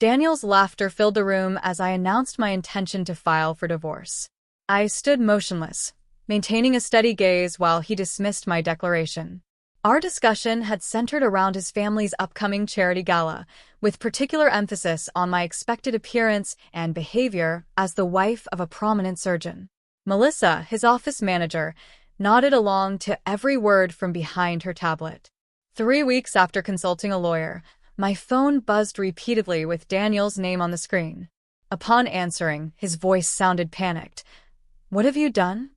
Daniel's laughter filled the room as I announced my intention to file for divorce. I stood motionless, maintaining a steady gaze while he dismissed my declaration. Our discussion had centered around his family's upcoming charity gala, with particular emphasis on my expected appearance and behavior as the wife of a prominent surgeon. Melissa, his office manager, nodded along to every word from behind her tablet. 3 weeks after consulting a lawyer, my phone buzzed repeatedly with Daniel's name on the screen. Upon answering, his voice sounded panicked. "What have you done?"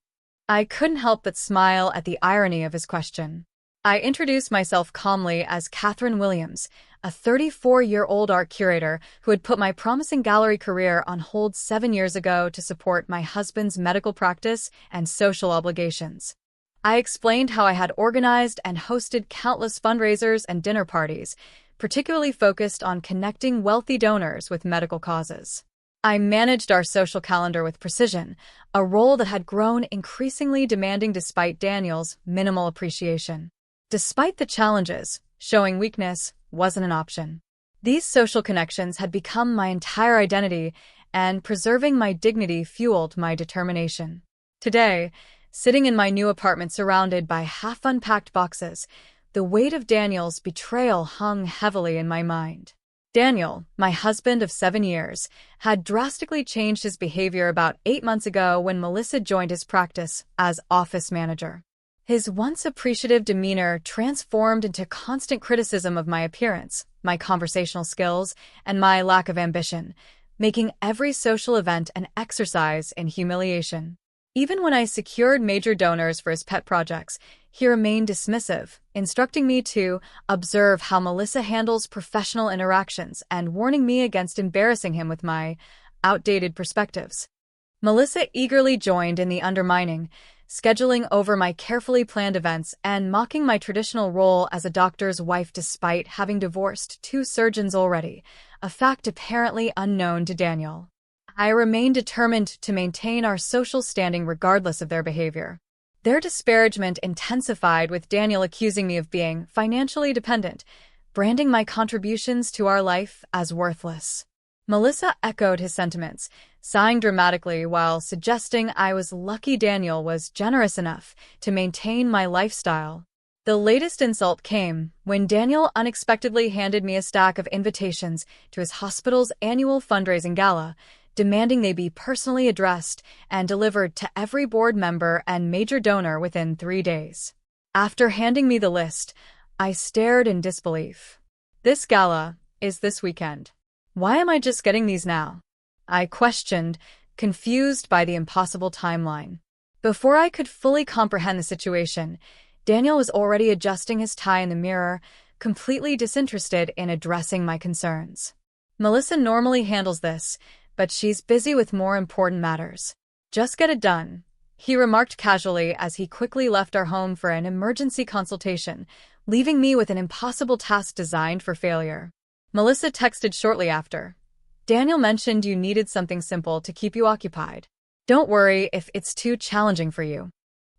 I couldn't help but smile at the irony of his question. I introduced myself calmly as Catherine Williams, a 34-year-old art curator who had put my promising gallery career on hold 7 years ago to support my husband's medical practice and social obligations. I explained how I had organized and hosted countless fundraisers and dinner parties, particularly focused on connecting wealthy donors with medical causes. I managed our social calendar with precision, a role that had grown increasingly demanding despite Daniel's minimal appreciation. Despite the challenges, showing weakness wasn't an option. These social connections had become my entire identity, and preserving my dignity fueled my determination. Today, sitting in my new apartment surrounded by half-unpacked boxes, the weight of Daniel's betrayal hung heavily in my mind. Daniel, my husband of 7 years, had drastically changed his behavior about 8 months ago when Melissa joined his practice as office manager. His once appreciative demeanor transformed into constant criticism of my appearance, my conversational skills, and my lack of ambition, making every social event an exercise in humiliation. Even when I secured major donors for his pet projects, he remained dismissive, instructing me to observe how Melissa handles professional interactions and warning me against embarrassing him with my outdated perspectives. Melissa eagerly joined in the undermining, scheduling over my carefully planned events and mocking my traditional role as a doctor's wife despite having divorced 2 surgeons already, a fact apparently unknown to Daniel. I remained determined to maintain our social standing regardless of their behavior. Their disparagement intensified with Daniel accusing me of being financially dependent, branding my contributions to our life as worthless. Melissa echoed his sentiments, sighing dramatically while suggesting I was lucky Daniel was generous enough to maintain my lifestyle. The latest insult came when Daniel unexpectedly handed me a stack of invitations to his hospital's annual fundraising gala, demanding they be personally addressed and delivered to every board member and major donor within 3 days. After handing me the list, I stared in disbelief. "This gala is this weekend. Why am I just getting these now?" I questioned, confused by the impossible timeline. Before I could fully comprehend the situation, Daniel was already adjusting his tie in the mirror, completely disinterested in addressing my concerns. "Melissa normally handles this, but she's busy with more important matters. Just get it done," he remarked casually as he quickly left our home for an emergency consultation, leaving me with an impossible task designed for failure. Melissa texted shortly after. "Daniel mentioned you needed something simple to keep you occupied. Don't worry if it's too challenging for you."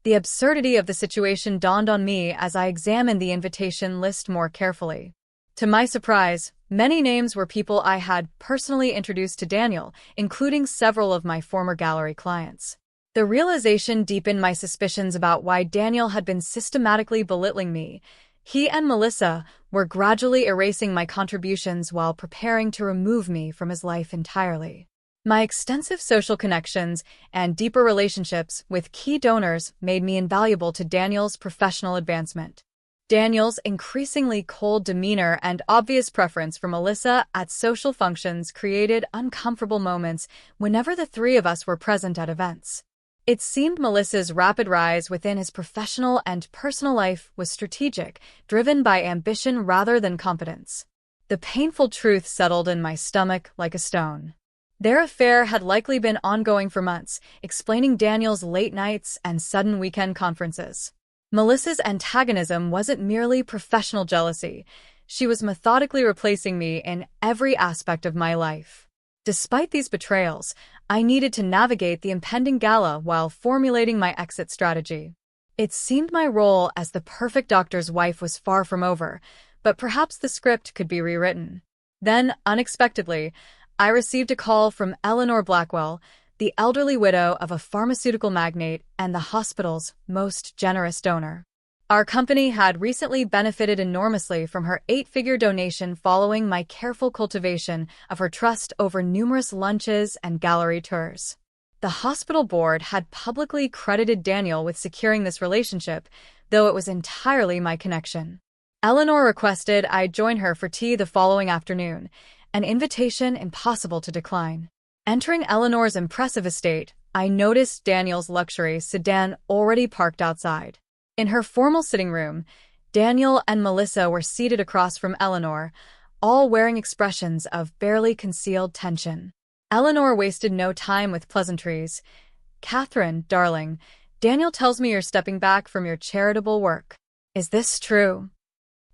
The absurdity of the situation dawned on me as I examined the invitation list more carefully. To my surprise, many names were people I had personally introduced to Daniel, including several of my former gallery clients. The realization deepened my suspicions about why Daniel had been systematically belittling me. He and Melissa were gradually erasing my contributions while preparing to remove me from his life entirely. My extensive social connections and deeper relationships with key donors made me invaluable to Daniel's professional advancement. Daniel's increasingly cold demeanor and obvious preference for Melissa at social functions created uncomfortable moments whenever the 3 of us were present at events. It seemed Melissa's rapid rise within his professional and personal life was strategic, driven by ambition rather than competence. The painful truth settled in my stomach like a stone. Their affair had likely been ongoing for months, explaining Daniel's late nights and sudden weekend conferences. Melissa's antagonism wasn't merely professional jealousy. She was methodically replacing me in every aspect of my life. Despite these betrayals, I needed to navigate the impending gala while formulating my exit strategy. It seemed my role as the perfect doctor's wife was far from over, but perhaps the script could be rewritten. Then, unexpectedly, I received a call from Eleanor Blackwell, the elderly widow of a pharmaceutical magnate and the hospital's most generous donor. Our company had recently benefited enormously from her 8-figure donation following my careful cultivation of her trust over numerous lunches and gallery tours. The hospital board had publicly credited Daniel with securing this relationship, though it was entirely my connection. Eleanor requested I join her for tea the following afternoon, an invitation impossible to decline. Entering Eleanor's impressive estate, I noticed Daniel's luxury sedan already parked outside. In her formal sitting room, Daniel and Melissa were seated across from Eleanor, all wearing expressions of barely concealed tension. Eleanor wasted no time with pleasantries. "Catherine, darling, Daniel tells me you're stepping back from your charitable work. Is this true?"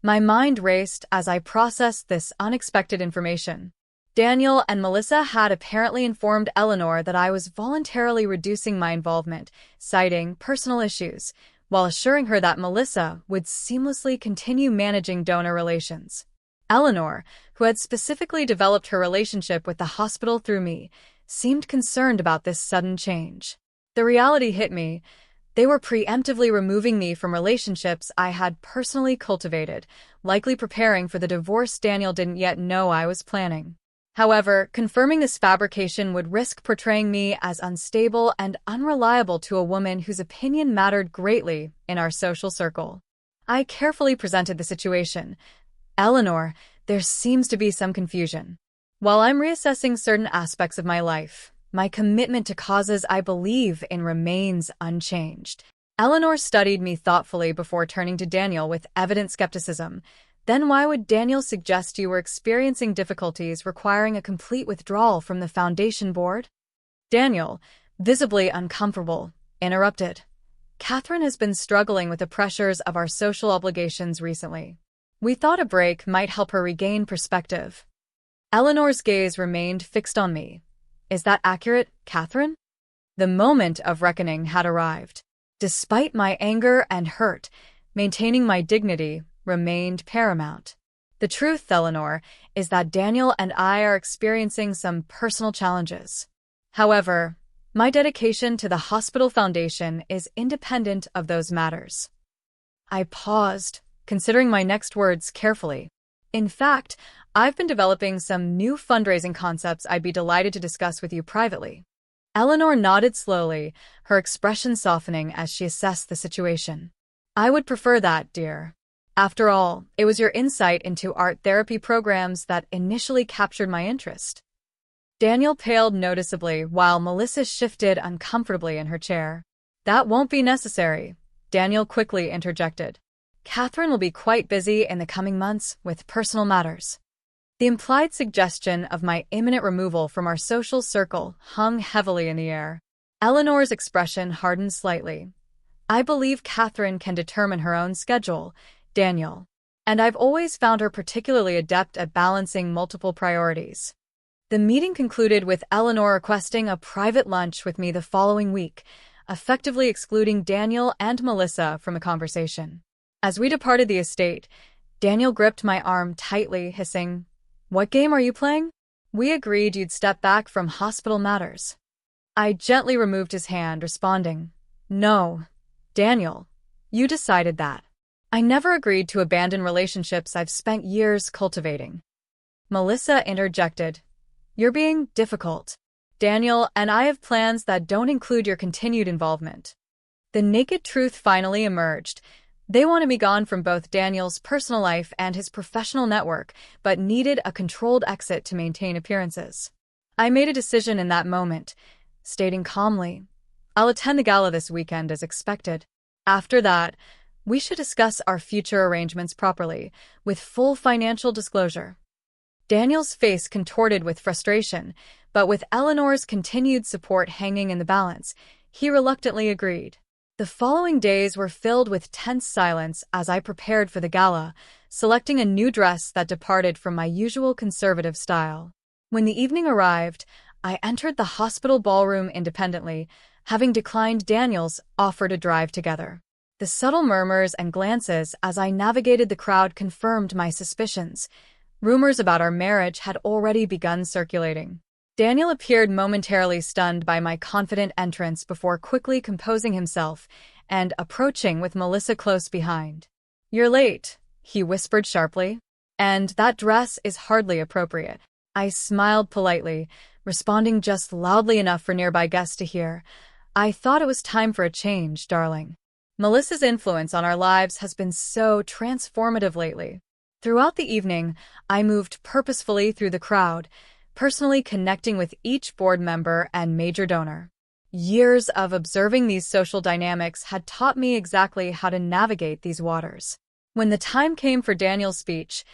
My mind raced as I processed this unexpected information. Daniel and Melissa had apparently informed Eleanor that I was voluntarily reducing my involvement, citing personal issues, while assuring her that Melissa would seamlessly continue managing donor relations. Eleanor, who had specifically developed her relationship with the hospital through me, seemed concerned about this sudden change. The reality hit me. They were preemptively removing me from relationships I had personally cultivated, likely preparing for the divorce Daniel didn't yet know I was planning. However, confirming this fabrication would risk portraying me as unstable and unreliable to a woman whose opinion mattered greatly in our social circle. I carefully presented the situation. "Eleanor, there seems to be some confusion. While I'm reassessing certain aspects of my life, my commitment to causes I believe in remains unchanged." Eleanor studied me thoughtfully before turning to Daniel with evident skepticism. "Then why would Daniel suggest you were experiencing difficulties requiring a complete withdrawal from the foundation board?" Daniel, visibly uncomfortable, interrupted. "Catherine has been struggling with the pressures of our social obligations recently. We thought a break might help her regain perspective." Eleanor's gaze remained fixed on me. "Is that accurate, Catherine?" The moment of reckoning had arrived. Despite my anger and hurt, maintaining my dignity remained paramount. "The truth, Eleanor, is that Daniel and I are experiencing some personal challenges. However, my dedication to the hospital foundation is independent of those matters." I paused, considering my next words carefully. "In fact, I've been developing some new fundraising concepts I'd be delighted to discuss with you privately." Eleanor nodded slowly, her expression softening as she assessed the situation. "I would prefer that, dear. After all, it was your insight into art therapy programs that initially captured my interest." Daniel paled noticeably while Melissa shifted uncomfortably in her chair. "That won't be necessary," Daniel quickly interjected. "Catherine will be quite busy in the coming months with personal matters." The implied suggestion of my imminent removal from our social circle hung heavily in the air. Eleanor's expression hardened slightly. "I believe Catherine can determine her own schedule, Daniel, and I've always found her particularly adept at balancing multiple priorities." The meeting concluded with Eleanor requesting a private lunch with me the following week, effectively excluding Daniel and Melissa from the conversation. As we departed the estate, Daniel gripped my arm tightly, hissing, "What game are you playing?" "We agreed you'd step back from hospital matters." I gently removed his hand, responding, "No, Daniel, you decided that. I never agreed to abandon relationships I've spent years cultivating." Melissa interjected, "You're being difficult. Daniel and I have plans that don't include your continued involvement." The naked truth finally emerged. They wanted me gone from both Daniel's personal life and his professional network, but needed a controlled exit to maintain appearances. I made a decision in that moment, stating calmly, "I'll attend the gala this weekend as expected. After that, we should discuss our future arrangements properly, with full financial disclosure." Daniel's face contorted with frustration, but with Eleanor's continued support hanging in the balance, he reluctantly agreed. The following days were filled with tense silence as I prepared for the gala, selecting a new dress that departed from my usual conservative style. When the evening arrived, I entered the hospital ballroom independently, having declined Daniel's offer to drive together. The subtle murmurs and glances as I navigated the crowd confirmed my suspicions. Rumors about our marriage had already begun circulating. Daniel appeared momentarily stunned by my confident entrance before quickly composing himself and approaching with Melissa close behind. "You're late," he whispered sharply. "And that dress is hardly appropriate." I smiled politely, responding just loudly enough for nearby guests to hear. "I thought it was time for a change, darling. Melissa's influence on our lives has been so transformative lately." Throughout the evening, I moved purposefully through the crowd, personally connecting with each board member and major donor. Years of observing these social dynamics had taught me exactly how to navigate these waters. When the time came for Daniel's speech,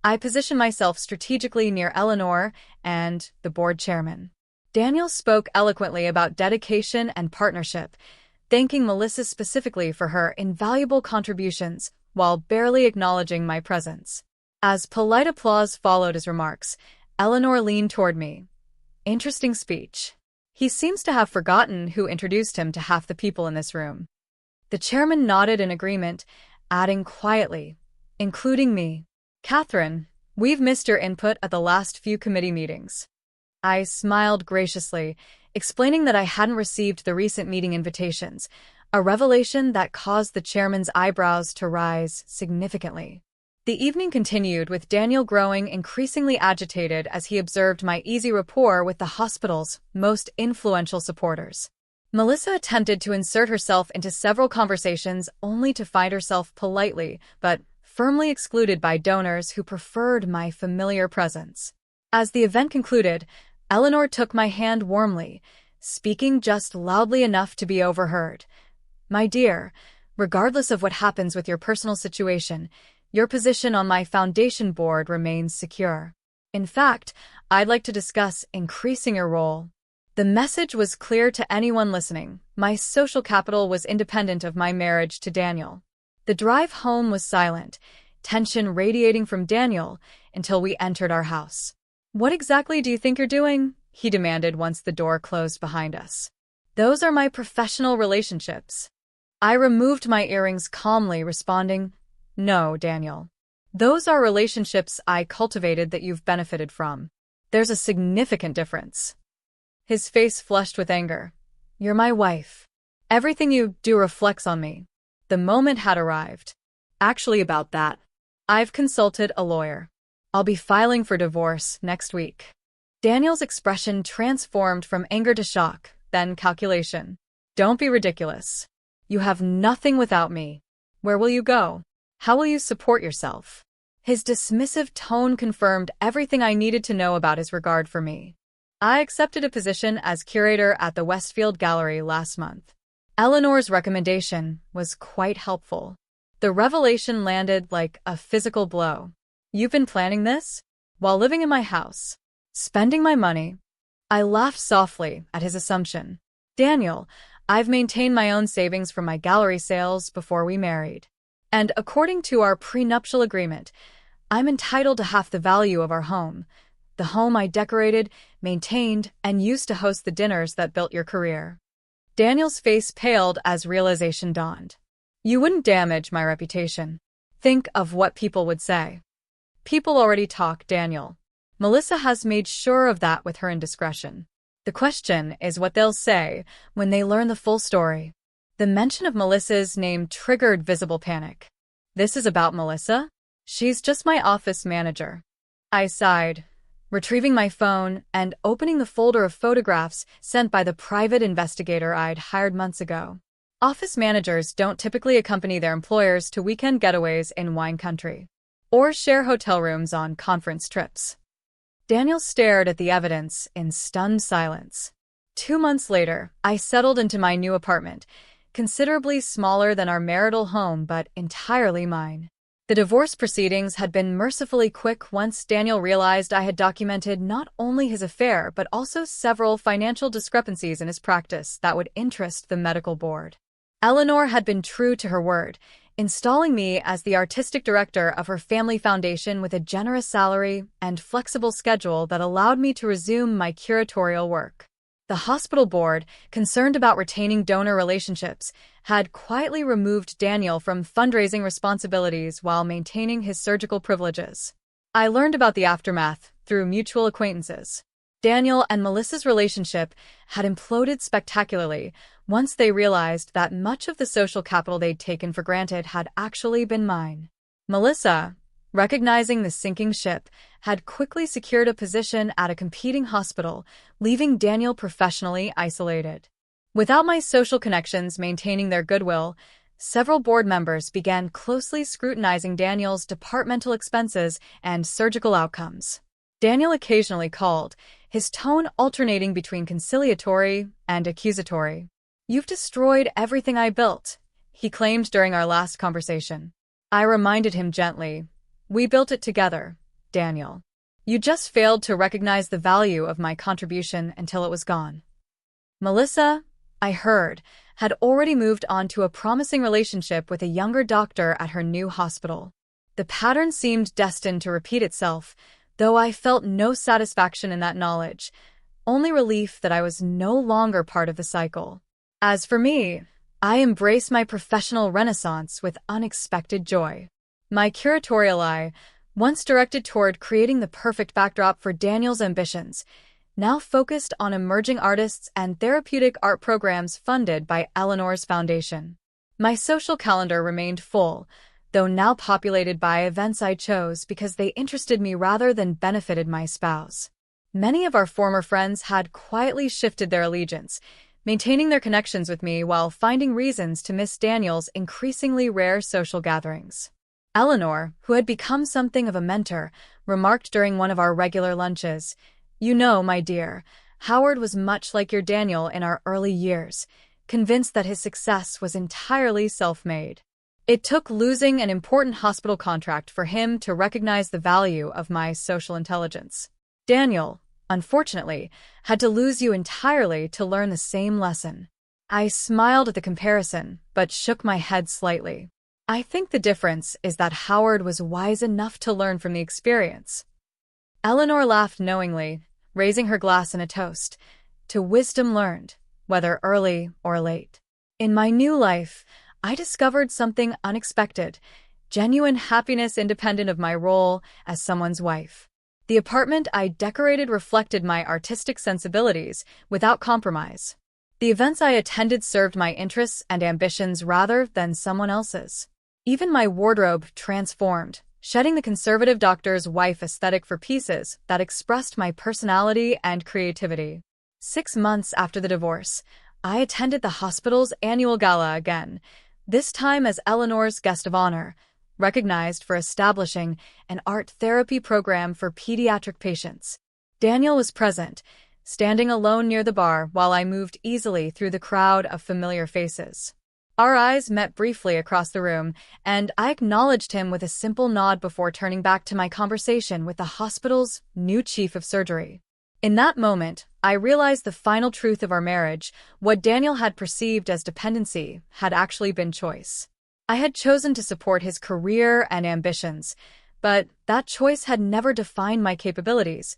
I positioned myself strategically near Eleanor and the board chairman. Daniel spoke eloquently about dedication and partnership, thanking Melissa specifically for her invaluable contributions while barely acknowledging my presence. As polite applause followed his remarks, Eleanor leaned toward me. "Interesting speech. He seems to have forgotten who introduced him to half the people in this room." The chairman nodded in agreement, adding quietly, "Including me. Catherine, we've missed your input at the last few committee meetings." I smiled graciously, explaining that I hadn't received the recent meeting invitations, a revelation that caused the chairman's eyebrows to rise significantly. The evening continued with Daniel growing increasingly agitated as he observed my easy rapport with the hospital's most influential supporters. Melissa attempted to insert herself into several conversations only to find herself politely but firmly excluded by donors who preferred my familiar presence. As the event concluded, Eleanor took my hand warmly, speaking just loudly enough to be overheard. "My dear, regardless of what happens with your personal situation, your position on my foundation board remains secure. In fact, I'd like to discuss increasing your role." The message was clear to anyone listening. My social capital was independent of my marriage to Daniel. The drive home was silent, tension radiating from Daniel until we entered our house. "What exactly do you think you're doing?" he demanded once the door closed behind us. "Those are my professional relationships." I removed my earrings calmly, responding, "No, Daniel. Those are relationships I cultivated that you've benefited from. There's a significant difference." His face flushed with anger. "You're my wife. Everything you do reflects on me." The moment had arrived. "Actually, about that, I've consulted a lawyer. I'll be filing for divorce next week." Daniel's expression transformed from anger to shock, then calculation. "Don't be ridiculous. You have nothing without me. Where will you go? How will you support yourself?" His dismissive tone confirmed everything I needed to know about his regard for me. I accepted a position as curator at the Westfield Gallery last month. Eleanor's recommendation was quite helpful. The revelation landed like a physical blow. "You've been planning this? While living in my house? Spending my money?" I laughed softly at his assumption. "Daniel, I've maintained my own savings from my gallery sales before we married. And according to our prenuptial agreement, I'm entitled to half the value of our home, the home I decorated, maintained, and used to host the dinners that built your career." Daniel's face paled as realization dawned. "You wouldn't damage my reputation. Think of what people would say." "People already talk, Daniel. Melissa has made sure of that with her indiscretion. The question is what they'll say when they learn the full story." The mention of Melissa's name triggered visible panic. "This is about Melissa? She's just my office manager." I sighed, retrieving my phone and opening the folder of photographs sent by the private investigator I'd hired months ago. Office managers don't typically accompany their employers to weekend getaways in wine country, or share hotel rooms on conference trips. Daniel stared at the evidence in stunned silence. 2 months later, I settled into my new apartment, considerably smaller than our marital home but entirely mine. The divorce proceedings had been mercifully quick once Daniel realized I had documented not only his affair but also several financial discrepancies in his practice that would interest the medical board. Eleanor had been true to her word, installing me as the artistic director of her family foundation with a generous salary and flexible schedule that allowed me to resume my curatorial work. The hospital board, concerned about retaining donor relationships, had quietly removed Daniel from fundraising responsibilities while maintaining his surgical privileges. I learned about the aftermath through mutual acquaintances. Daniel and Melissa's relationship had imploded spectacularly once they realized that much of the social capital they'd taken for granted had actually been mine. Melissa, recognizing the sinking ship, had quickly secured a position at a competing hospital, leaving Daniel professionally isolated. Without my social connections maintaining their goodwill, several board members began closely scrutinizing Daniel's departmental expenses and surgical outcomes. Daniel occasionally called, his tone alternating between conciliatory and accusatory. "You've destroyed everything I built," he claimed during our last conversation. I reminded him gently, "We built it together, Daniel. You just failed to recognize the value of my contribution until it was gone." Melissa, I heard, had already moved on to a promising relationship with a younger doctor at her new hospital. The pattern seemed destined to repeat itself, though I felt no satisfaction in that knowledge, only relief that I was no longer part of the cycle. As for me, I embrace my professional renaissance with unexpected joy. My curatorial eye, once directed toward creating the perfect backdrop for Daniel's ambitions, now focused on emerging artists and therapeutic art programs funded by Eleanor's foundation. My social calendar remained full, though now populated by events I chose because they interested me rather than benefited my spouse. Many of our former friends had quietly shifted their allegiance, maintaining their connections with me while finding reasons to miss Daniel's increasingly rare social gatherings. Eleanor, who had become something of a mentor, remarked during one of our regular lunches, "You know, my dear, Howard was much like your Daniel in our early years, convinced that his success was entirely self-made. It took losing an important hospital contract for him to recognize the value of my social intelligence. Daniel, unfortunately, had to lose you entirely to learn the same lesson." I smiled at the comparison, but shook my head slightly. "I think the difference is that Howard was wise enough to learn from the experience." Eleanor laughed knowingly, raising her glass in a toast, to wisdom learned, whether early or late. In my new life, I discovered something unexpected, genuine happiness independent of my role as someone's wife. The apartment I decorated reflected my artistic sensibilities without compromise. The events I attended served my interests and ambitions rather than someone else's. Even my wardrobe transformed, shedding the conservative doctor's wife aesthetic for pieces that expressed my personality and creativity. 6 months after the divorce, I attended the hospital's annual gala again, this time as Eleanor's guest of honor, recognized for establishing an art therapy program for pediatric patients. Daniel was present, standing alone near the bar while I moved easily through the crowd of familiar faces. Our eyes met briefly across the room, and I acknowledged him with a simple nod before turning back to my conversation with the hospital's new chief of surgery. In that moment, I realized the final truth of our marriage. What Daniel had perceived as dependency had actually been choice. I had chosen to support his career and ambitions, but that choice had never defined my capabilities,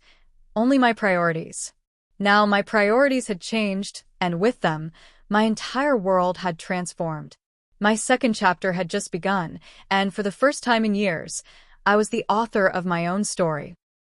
only my priorities. Now my priorities had changed, and with them, my entire world had transformed. My second chapter had just begun, and for the first time in years, I was the author of my own story.